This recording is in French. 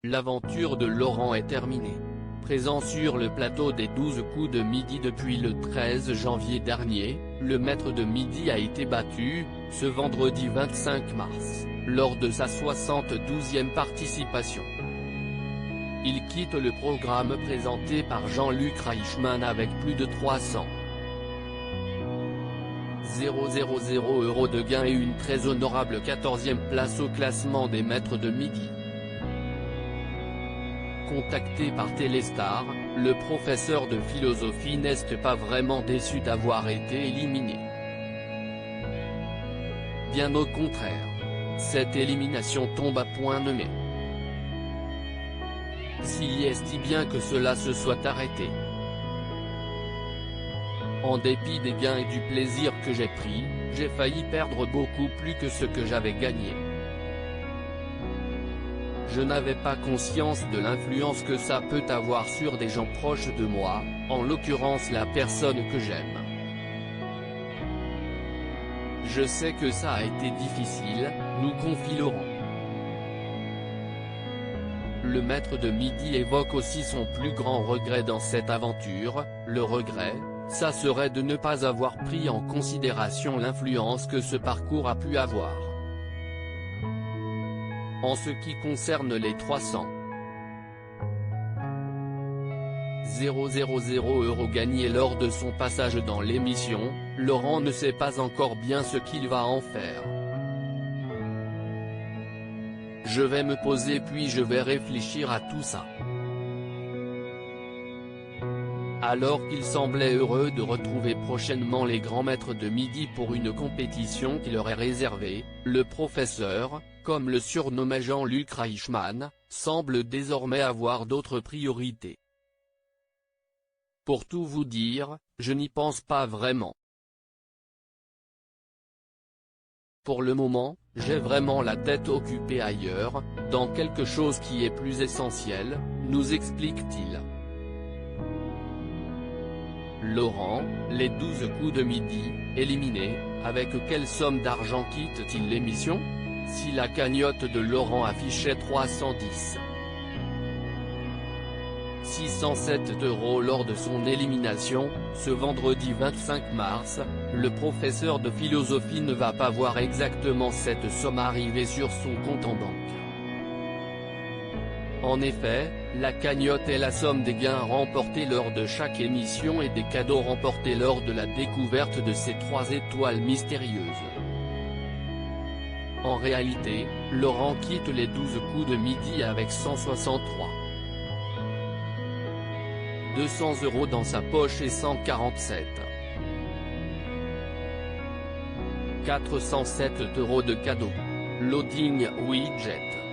L'aventure de Laurent est terminée. Présent sur le plateau des 12 coups de midi depuis le 13 janvier dernier, le maître de midi a été battu, ce vendredi 25 mars, lors de sa 72e participation. Il quitte le programme présenté par Jean-Luc Reichmann avec plus de 300 000 € de gains et une très honorable 14e place au classement des maîtres de midi. Contacté par Téléstar, le professeur de philosophie n'est pas vraiment déçu d'avoir été éliminé. Bien au contraire. Cette élimination tombe à point nommé. S'il est si bien que cela se soit arrêté. En dépit des gains et du plaisir que j'ai pris, j'ai failli perdre beaucoup plus que ce que j'avais gagné. Je n'avais pas conscience de l'influence que ça peut avoir sur des gens proches de moi, en l'occurrence la personne que j'aime. Je sais que ça a été difficile, nous confie Laurent. Le maître de midi évoque aussi son plus grand regret dans cette aventure. Le regret, ça serait de ne pas avoir pris en considération l'influence que ce parcours a pu avoir. En ce qui concerne les 300 000 € gagnés lors de son passage dans l'émission, Laurent ne sait pas encore bien ce qu'il va en faire. Je vais me poser puis je vais réfléchir à tout ça. Alors qu'il semblait heureux de retrouver prochainement les grands maîtres de midi pour une compétition qui leur est réservée, le professeur, comme le surnommait Jean-Luc Reichmann, semble désormais avoir d'autres priorités. Pour tout vous dire, je n'y pense pas vraiment. Pour le moment, j'ai vraiment la tête occupée ailleurs, dans quelque chose qui est plus essentiel, nous explique-t-il. Laurent, les 12 coups de midi, éliminés, avec quelle somme d'argent quitte-t-il l'émission? Si la cagnotte de Laurent affichait 310 607 € lors de son élimination, ce vendredi 25 mars, le professeur de philosophie ne va pas voir exactement cette somme arriver sur son compte en banque. En effet, la cagnotte est la somme des gains remportés lors de chaque émission et des cadeaux remportés lors de la découverte de ces 3 étoiles mystérieuses. En réalité, Laurent quitte les 12 coups de midi avec 163 200 € dans sa poche et 147 407 € de cadeaux. Loading widget.